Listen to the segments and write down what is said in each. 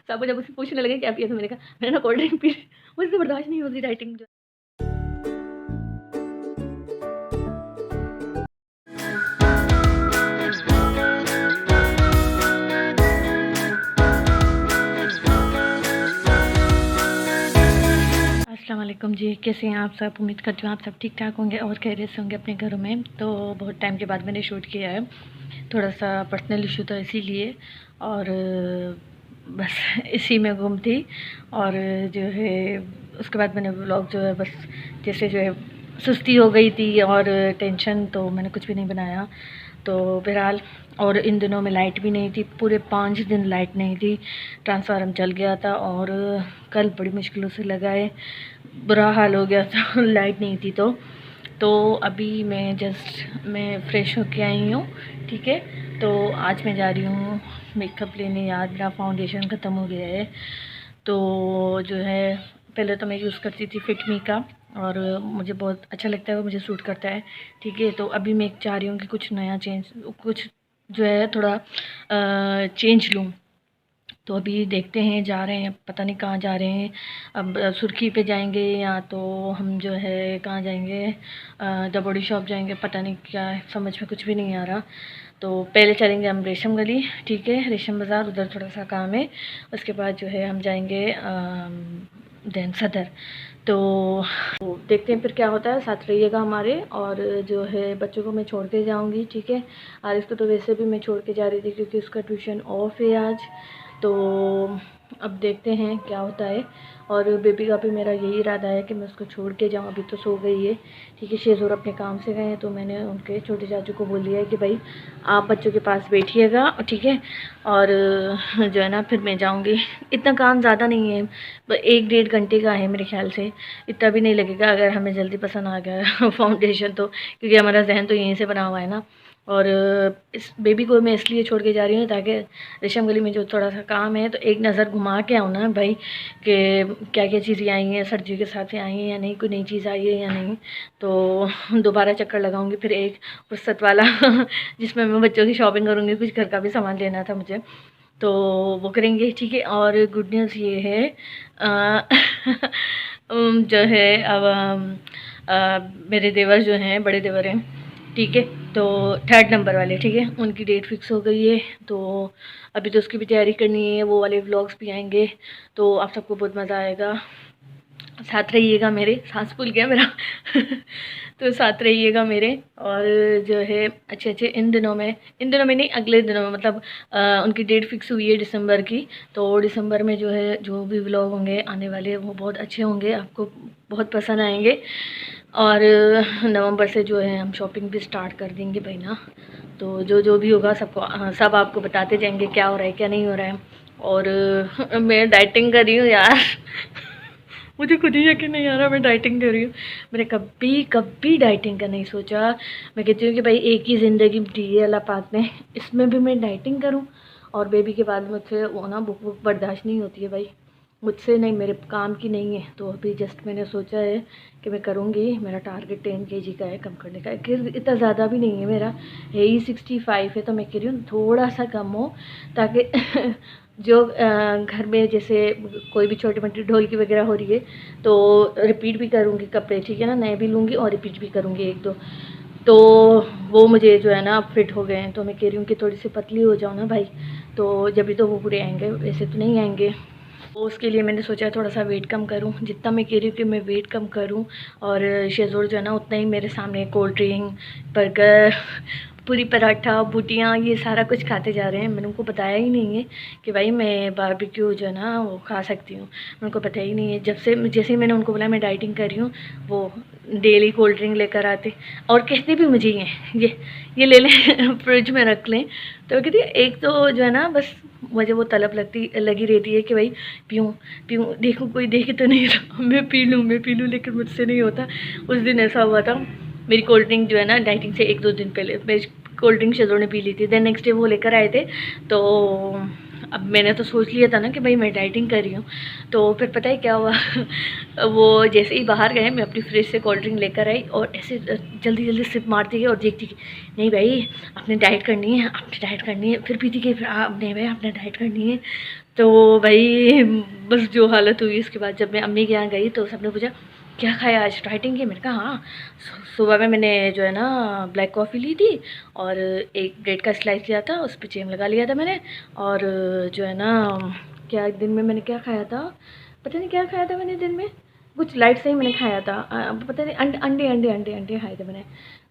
सब जब उससे पूछने लगे क्या पिया, तो मैंने कहा मैंने ना कोल्ड ड्रिंक पी। मुझसे बर्दाश्त नहीं होती डाइटिंग जो। अस्सलाम वालेकुम जी, कैसे हैं आप सब? उम्मीद करती हूँ आप सब ठीक ठाक होंगे और खैरियत से होंगे अपने घरों में। तो बहुत टाइम के बाद मैंने शूट किया है, थोड़ा सा पर्सनल इशू था इसीलिए, और बस इसी में गुम थी। और जो है उसके बाद मैंने व्लॉग जो है बस जैसे जो है सुस्ती हो गई थी और टेंशन, तो मैंने कुछ भी नहीं बनाया। तो बहरहाल, और इन दिनों में लाइट भी नहीं थी, पूरे 5 दिन लाइट नहीं थी, ट्रांसफार्मर जल गया था और कल बड़ी मुश्किलों से लगाए, बुरा हाल हो गया था लाइट नहीं थी। तो अभी मैं फ़्रेश होके आई हूँ, ठीक है। तो आज मैं जा रही हूँ मेकअप लेने, यार मेरा फाउंडेशन ख़त्म हो गया है। तो जो है पहले तो मैं यूज़ करती थी फिटमी का, और मुझे बहुत अच्छा लगता है, वो मुझे सूट करता है, ठीक है। तो अभी मैं चाह रही हूँ कि कुछ नया चेंज, कुछ जो है थोड़ा चेंज लूँ। तो अभी देखते हैं, जा रहे हैं, पता नहीं कहाँ जा रहे हैं। अब सुर्खी पे जाएंगे या तो हम जो है कहाँ जाएंगे, द बॉडी शॉप जाएंगे, पता नहीं क्या है, समझ में कुछ भी नहीं आ रहा। तो पहले चलेंगे हम रेशम गली, ठीक है, रेशम बाज़ार, उधर थोड़ा सा काम है। उसके बाद जो है हम जाएंगे दैन सदर। तो देखते हैं फिर क्या होता है, साथ रहिएगा हमारे। और जो है बच्चों को मैं छोड़ के जाऊंगी, ठीक है। आरिफ को तो वैसे भी मैं छोड़ के जा रही थी क्योंकि उसका ट्यूशन ऑफ है आज। तो अब देखते हैं क्या होता है। और बेबी का भी मेरा यही इरादा है कि मैं उसको छोड़ के जाऊँ, अभी तो सो गई है, ठीक है। शेज़ोर अपने काम से गए हैं, तो मैंने उनके छोटे चाचू को बोल दिया है कि भाई आप बच्चों के पास बैठिएगा, ठीक है। और जो है ना फिर मैं जाऊँगी। इतना काम ज़्यादा नहीं है, 1 डेढ़ घंटे का है मेरे ख्याल से, इतना भी नहीं लगेगा अगर हमें जल्दी पसंद आ गया फाउंडेशन तो, क्योंकि हमारा जहन तो यहीं से बना हुआ है ना। और इस बेबी को मैं इसलिए छोड़ के जा रही हूँ ताकि रेशम गली में जो थोड़ा सा काम है तो एक नज़र घुमा के आऊँ ना भाई, कि क्या क्या चीज़ें आई हैं, सर्दियों के साथ आई हैं या नहीं, कोई नई चीज़ आई है या नहीं। तो दोबारा चक्कर लगाऊंगी फिर एक फुर्सत वाला जिसमें मैं बच्चों की शॉपिंग करूँगी, कुछ घर का भी सामान लेना था मुझे, तो वो करेंगे, ठीक है। और गुड न्यूज़ ये है जो है अब मेरे देवर जो हैं, बड़े देवर हैं, ठीक है, तो 3rd नंबर वाले, ठीक है, उनकी डेट फिक्स हो गई है। तो अभी तो उसकी भी तैयारी करनी है, वो वाले व्लॉग्स भी आएंगे, तो आप सबको बहुत मज़ा आएगा। साथ रहिएगा मेरे, सांस फूल गया मेरा तो साथ रहिएगा मेरे। और जो है अच्छे अच्छे इन दिनों में नहीं, अगले दिनों में, मतलब उनकी डेट फिक्स हुई है दिसंबर की। तो दिसंबर में जो है जो भी व्लॉग होंगे आने वाले वो बहुत अच्छे होंगे, आपको बहुत पसंद आएंगे। और नवंबर से जो है हम शॉपिंग भी स्टार्ट कर देंगे भाई ना। तो जो जो भी होगा सबको सब आपको बताते जाएंगे क्या हो रहा है क्या नहीं हो रहा है। और मैं डाइटिंग कर रही हूँ यार मुझे खुद ही यकीन नहीं आ रहा मैं डाइटिंग कर रही हूँ। मैंने कभी कभी डाइटिंग का नहीं सोचा। मैं कहती हूँ कि भाई एक ही ज़िंदगी दी है अल्लाह पाक ने, इसमें भी मैं डाइटिंग करूँ। और बेबी के बाद मुझसे वो ना भूख भूख बर्दाश्त नहीं होती है भाई, मुझसे नहीं, मेरे काम की नहीं है। तो अभी जस्ट मैंने सोचा है कि मैं करूँगी। मेरा टारगेट 10 kg का है कम करने का, कि इतना ज़्यादा भी नहीं है, मेरा है ही 65 है। तो मैं कह रही हूँ थोड़ा सा कम हो, ताकि जो घर में जैसे कोई भी छोटी मोटी ढोलकी वगैरह हो रही है तो रिपीट भी करूँगी कपड़े, ठीक है ना, नए भी लूँगी और रिपीट भी करूँगी 1-2। तो वो मुझे जो है ना फिट हो गए हैं। तो मैं कह रही हूँ कि थोड़ी सी पतली हो जाओ ना भाई, तो जब भी तो वो पूरे आएंगे, वैसे तो नहीं आएंगे। तो उसके लिए मैंने सोचा थोड़ा सा वेट कम करूं, जितना मैं कह रही हूँ कि मैं वेट कम करूं। और शेज़ोर जो है ना उतना ही मेरे सामने कोल्ड ड्रिंक, बर्गर, पूरी पराठा, बूटियाँ, ये सारा कुछ खाते जा रहे हैं। मैंने उनको बताया ही नहीं है कि भाई मैं बारबेक्यू जो है ना वो खा सकती हूँ, उनको पता ही नहीं है। जैसे ही मैंने उनको बोला मैं डाइटिंग कर रही हूँ, वो डेली कोल्ड ड्रिंक लेकर आते और कहते भी मुझे हैं ये ले लें फ्रिज में रख लें। तो कहती है एक तो जो है ना बस मुझे वो तलब लगी रहती है कि भाई पीऊँ पीऊँ, देखूँ कोई देखे तो नहीं रहा, मैं पी लूँ, लेकिन मुझसे नहीं होता। उस दिन ऐसा हुआ था, मेरी कोल्ड ड्रिंक जो है ना डाइटिंग से 1-2 दिन पहले मेरी कोल्ड ड्रिंक शेज़ोर ने पी ली थी। देन नेक्स्ट डे वो लेकर आए थे। तो अब मैंने तो सोच लिया था ना कि भाई मैं डाइटिंग कर रही हूँ। तो फिर पता है क्या हुआ वो जैसे ही बाहर गए, मैं अपनी फ्रिज से कोल्ड ड्रिंक लेकर आई और ऐसे जल्दी जल्दी सिप मारती गई और देखती कि नहीं भाई आपने डाइट करनी है, आपने डाइट करनी है। फिर पीती गई, फिर आप नहीं भाई आपने डाइट करनी है। तो भाई बस जो हालत हुई उसके बाद जब मैं अम्मी के यहाँ गई तो सबने पूछा क्या खाया आज, डाइटिंग की? मैंने कहा हाँ, सुबह में मैंने जो है ना ब्लैक कॉफ़ी ली थी और एक ब्रेड का स्लाइस लिया था, उस पर जैम लगा लिया था मैंने। और जो है ना क्या दिन में मैंने क्या खाया था, पता नहीं क्या खाया था मैंने दिन में, कुछ लाइट से ही मैंने खाया था, पता नहीं अंडे अंडे अंडे अंडे खाए थे मैंने।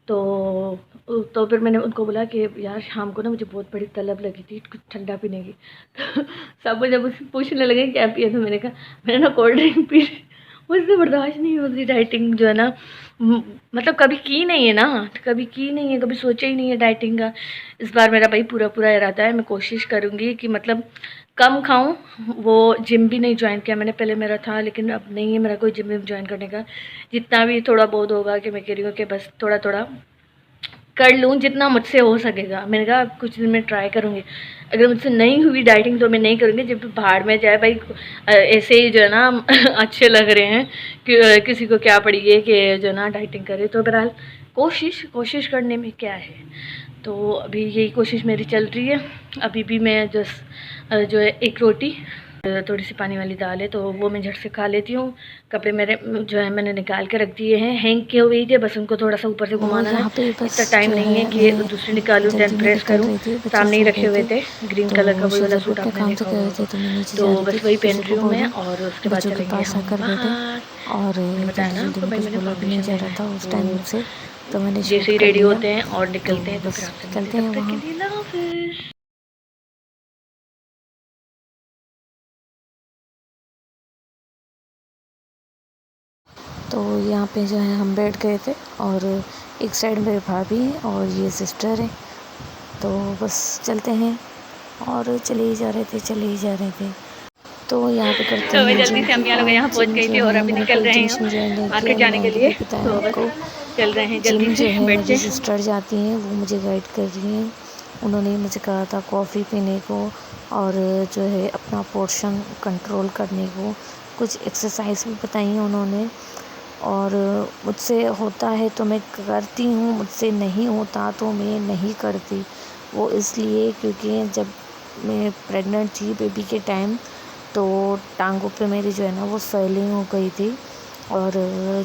तो फिर मैंने उनको बोला कि यार शाम को ना मुझे बहुत बड़ी तलब लगी थी कुछ ठंडा पीने की। तो सब जब उससे पूछने लगे क्या पिया, तो मैंने कहा मैंने ना कोल्ड ड्रिंक पी। मुझसे बर्दाश्त नहीं होती डाइटिंग जो है ना, मतलब कभी की नहीं है ना, कभी की नहीं है, कभी सोचा ही नहीं है डाइटिंग का। इस बार मेरा भाई पूरा पूरा इरादा है, मैं कोशिश करूँगी कि मतलब कम खाऊं। वो जिम भी नहीं ज्वाइन किया मैंने, पहले मेरा था लेकिन अब नहीं है मेरा कोई जिम ज्वाइन करने का। जितना भी थोड़ा बहुत होगा कि मैं कह रही हूँ कि बस थोड़ा थोड़ा कर लूँ जितना मुझसे हो सकेगा। मैंने कहा कुछ दिन में ट्राई करूँगी, अगर मुझसे नहीं हुई डाइटिंग तो मैं नहीं करूँगी। जब भाड़ में जाए भाई, ऐसे ही जो है ना अच्छे लग रहे हैं कि किसी को क्या पड़ी है कि जो है ना डाइटिंग करे। तो बहरहाल कोशिश कोशिश करने में क्या है। तो अभी यही कोशिश मेरी चल रही है। अभी भी मैं जस्ट जो है एक रोटी, थोड़ी सी पानी वाली दाल है तो वो मैं झट से खा लेती हूँ। कपड़े मेरे जो है मैंने निकाल के रख दिए हैं, हैंग किए हुए थे, बस उनको थोड़ा सा ऊपर से वो घुमाना है। यहाँ पे बस इतना टाइम जो नहीं है है कि मैं दूसरी निकालूँ जल्दी दैन में प्रेस निकल करूँ। रही थी, बच्चे सामने ही सो रखे गए हुए थे। थे, ग्रीन कलर का तो वही वाला शुजू सूट अपने आपने काम से देखा गए हुआ थे होगा। तो मैं नीचे तो जा रही थी, बस वही फिर पहन शुजू रही को हूँ मैं बोली, और उसके बाद बच्चों के चलेंगे पास हम आकर बैठे बाहर। और मैंने बताया जल्दी ना जल्दी आपको में भाई कुछ मैंने बोला भी नहीं फाउंडेशन जा देना रहा है, था उस तो टाइम से, तो मैंने जैसे शूट ही कर रेडी लिया। होते हैं और तो निकलते हैं तो बस फिर आपसे मिलते चलते हैं, हैं तब तक के वहाँ। लिए अल्लाह हाफिज़। तो यहाँ पे जो है हम बैठ गए थे और एक साइड मेरे भाभी और ये सिस्टर है, तो बस चलते हैं। और चले ही जा रहे थे, चले ही जा रहे थे। तो यहाँ पे करते तो मैं हैं जल्दी जिम से की अम्मी लोग बात। यहाँ पहुँच जिम गई जो थी और है अभी मैंने निकल कल रहे जिम हैं हम शिम ज्वाइन नहीं किया, मार्केट मैंने जाने के आगे लिए। भी बताया तो बस आपको। चल रहे हैं जिम जल्दी जो से है बैठ मेरी के। सिस्टर जाती हैं, वो मुझे गाइड कर रही हैं। उन्होंने मुझे कहा था कॉफ़ी पीने को और जो है अपना पोर्शन कंट्रोल करने को, कुछ एक्सरसाइज भी बताई हैं उन्होंने। और मुझसे होता है तो मैं करती हूँ, मुझसे नहीं होता तो मैं नहीं करती। वो इसलिए क्योंकि जब मैं प्रेग्नेंट थी बेबी के टाइम, तो टांगों पे मेरी जो है ना वो स्वेलिंग हो गई थी और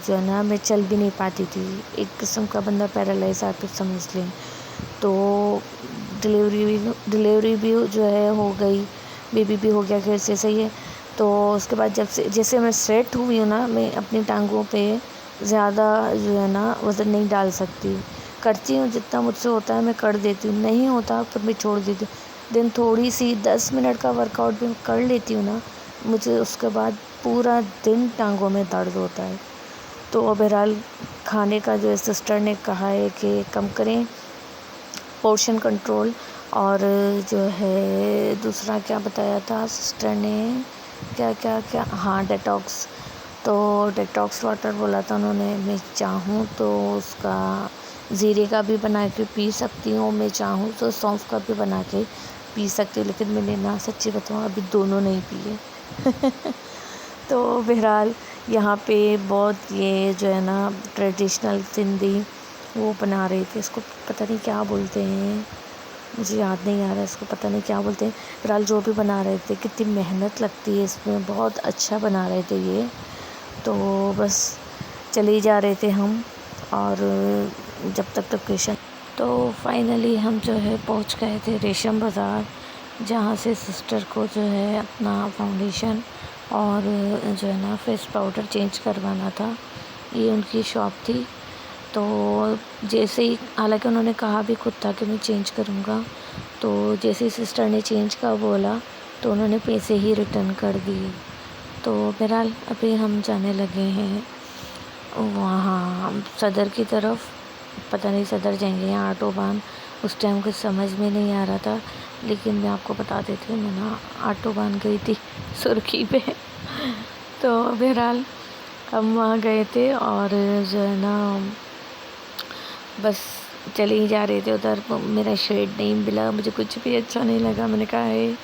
जो है ना मैं चल भी नहीं पाती थी। एक किस्म का बंदा पैरालाइज आप समझ लें। तो डिलीवरी भी जो है हो गई, बेबी भी हो गया घर से, सही है। तो उसके बाद जब से जैसे मैं सेट हुई हूँ ना, मैं अपनी टांगों पे ज़्यादा जो है ना वज़न नहीं डाल सकती। करती हूँ जितना मुझसे होता है मैं कर देती हूँ, नहीं होता फिर मैं छोड़ देती हूँ। दिन थोड़ी सी 10 मिनट का वर्कआउट भी कर लेती हूँ ना, मुझे उसके बाद पूरा दिन टांगों में दर्द होता है। तो बहरहाल खाने का जो है सिस्टर ने कहा है कि कम करें, पोर्शन कंट्रोल। और जो है दूसरा क्या बताया था सिस्टर ने, क्या क्या क्या, हाँ डेटॉक्स। तो डेटॉक्स वाटर बोला था उन्होंने। मैं चाहूँ तो उसका ज़ीरे का भी बना के पी सकती हूँ, मैं चाहूँ तो सौंफ का भी बना के पी सकती हूँ, लेकिन मैंने ना सच्ची बताऊँ अभी दोनों नहीं पिए। तो बहरहाल यहाँ पे बहुत ये जो है ना ट्रेडिशनल सिंधी वो बना रहे थे, इसको पता नहीं क्या बोलते हैं, मुझे याद नहीं आ रहा इसको पता नहीं क्या बोलते हैं। बहरहाल जो भी बना रहे थे, कितनी मेहनत लगती है इसमें, बहुत अच्छा बना रहे थे ये। तो बस चले ही जा रहे थे हम और जब तक लोकेशन, तो फाइनली हम जो है पहुंच गए थे रेशम बाज़ार, जहाँ से सिस्टर को जो है अपना फाउंडेशन और जो है ना फेस पाउडर चेंज करवाना था। ये उनकी शॉप थी। तो जैसे ही, हालांकि उन्होंने कहा भी खुद था कि मैं चेंज करूँगा, तो जैसे ही सिस्टर ने चेंज का बोला तो उन्होंने पैसे ही रिटर्न कर दिए। तो बहरहाल अभी हम जाने लगे हैं वहाँ सदर की तरफ, पता नहीं सदर जाएंगे या ऑटोबान, उस टाइम कुछ समझ में नहीं आ रहा था। लेकिन मैं आपको बता देती हूँ, मैं ना ऑटोबान गई थी सुर्खी पे। तो बहरहाल हम वहाँ गए थे और जो है ना बस चले ही जा रहे थे उधर। मेरा शेड नहीं मिला, मुझे कुछ भी अच्छा नहीं लगा। मैंने कहा है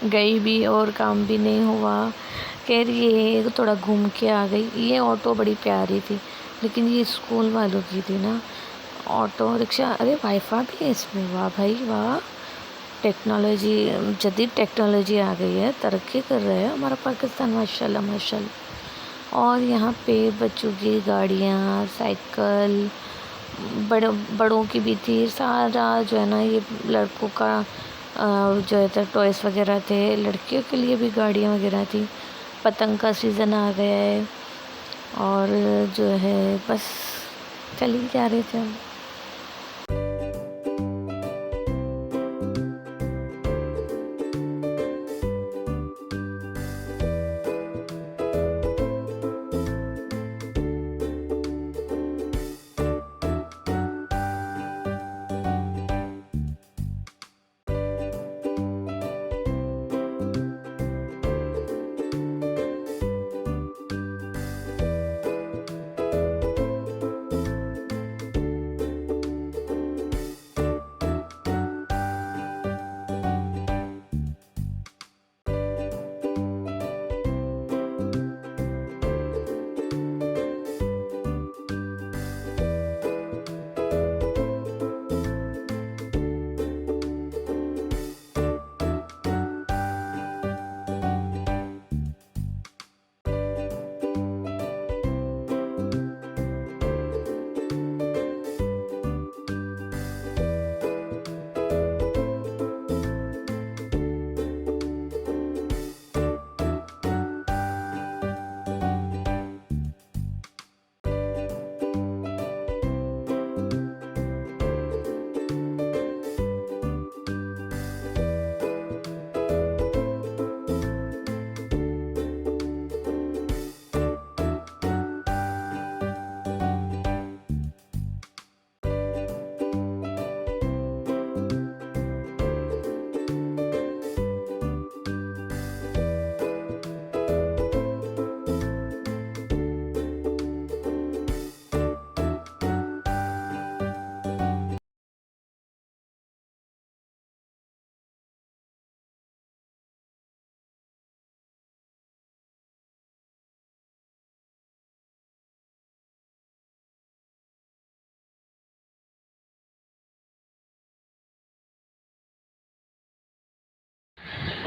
गई भी और काम भी नहीं हुआ। कह रही है थोड़ा घूम के आ गई। ये ऑटो बड़ी प्यारी थी, लेकिन ये स्कूल वालों की थी ना ऑटो रिक्शा। अरे वाईफाई भी है इसमें, वाह भाई वाह, टेक्नोलॉजी, जदीद टेक्नोलॉजी आ गई है, तरक्की कर रहा है हमारा पाकिस्तान माशाल्लाह माशाल्लाह। और यहाँ पे बच्चों की गाड़ियाँ, साइकिल, बड़ों की भी थी, सारा जो है ना ये लड़कों का जो है टॉयस वगैरह थे, लड़कियों के लिए भी गाड़ियाँ वगैरह थी। पतंग का सीज़न आ गया है और जो है बस चल ही जा रहे थे हम।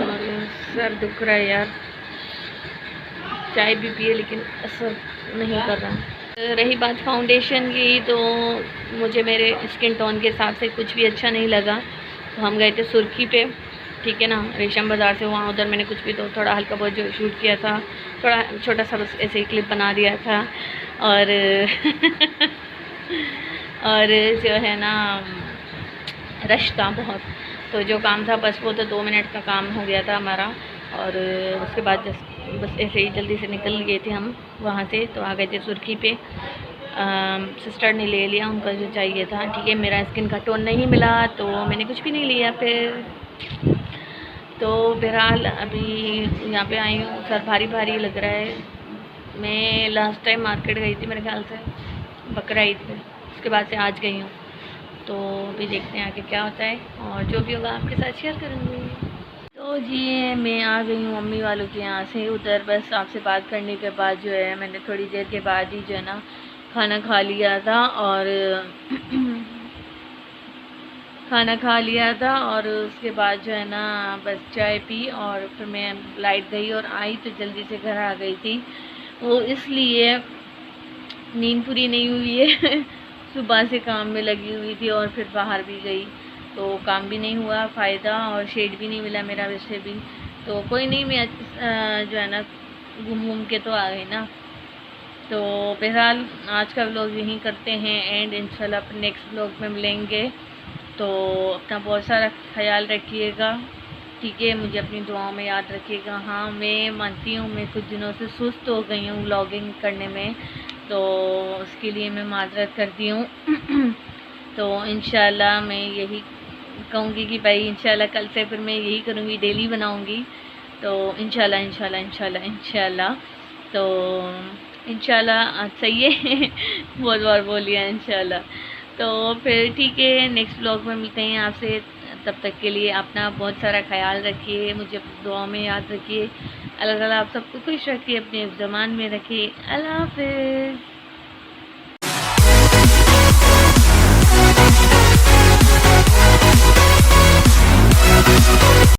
और सर दुख रहा है यार, चाय भी पिए लेकिन असर नहीं कर रहा। रही बात फाउंडेशन की, तो मुझे मेरे स्किन टोन के हिसाब से कुछ भी अच्छा नहीं लगा, तो हम गए थे सुर्खी पे, ठीक है ना, रेशम बाज़ार से। वहाँ उधर मैंने कुछ भी तो थोड़ा हल्का बहुत जो शूट किया था, थोड़ा छोटा सा बस ऐसे ही क्लिप बना दिया था। और और जो है ना रश था बहुत, तो जो काम था बस वो तो 2 मिनट का काम हो गया था हमारा। और उसके बाद बस ऐसे ही जल्दी से निकल गए थे हम वहाँ से, तो आ गए थे सुर्खी पे। सिस्टर ने ले लिया उनका जो चाहिए था, ठीक है। मेरा स्किन का टोन नहीं मिला तो मैंने कुछ भी नहीं लिया फिर। तो बहरहाल अभी यहाँ पे आई हूँ, सर भारी भारी लग रहा है। मैं लास्ट टाइम मार्केट गई थी मेरे ख्याल से बकरा ईद पे, उसके बाद से आज गई हूँ। तो अभी देखते हैं आगे क्या होता है, और जो भी होगा आपके साथ शेयर करूँगी। तो जी मैं आ गई हूँ मम्मी वालों के यहाँ से उधर। बस आपसे बात करने के बाद जो है मैंने थोड़ी देर के बाद ही जो है ना खाना खा लिया था, और खाना खा लिया था। और उसके बाद जो है ना बस चाय पी, और फिर मैं लाइट गई और आई तो जल्दी से घर आ गई थी। वो इसलिए नींद पूरी नहीं हुई है सुबह से काम में लगी हुई थी, और फिर बाहर भी गई तो काम भी नहीं हुआ फ़ायदा, और शेड भी नहीं मिला मेरा वैसे भी। तो कोई नहीं, मैं जो है ना घूम घूम के तो आ गई ना। तो बहरहाल आज का व्लॉग यहीं करते हैं एंड इंशाल्लाह अपने नेक्स्ट व्लॉग में मिलेंगे। तो अपना बहुत सारा ख्याल रखिएगा, ठीक है। मुझे अपनी दुआओं में याद रखिएगा। हाँ मैं मानती हूँ मैं कुछ दिनों से सुस्त हो गई हूँ व्लॉगिंग करने में, तो उसके लिए मैं माजरत करती हूँ। तो इंशाल्लाह मैं यही कहूँगी कि भाई इंशाल्लाह कल से फिर मैं यही करूँगी, डेली बनाऊँगी। तो इंशाल्लाह इंशाल्लाह इंशाल्लाह इंशाल्लाह तो इंशाल्लाह सही है बहुत बार बोल लिया इंशाल्लाह। तो फिर ठीक है, नेक्स्ट व्लॉग में मिलते हैं आपसे। तब तक के लिए अपना बहुत सारा ख्याल रखिए, मुझे दुआ में याद रखिए। अल्लाह ताला आप सबको खुश रखिए, अपने ज़मान में रखिए। अल्लाह हाफ़िज़।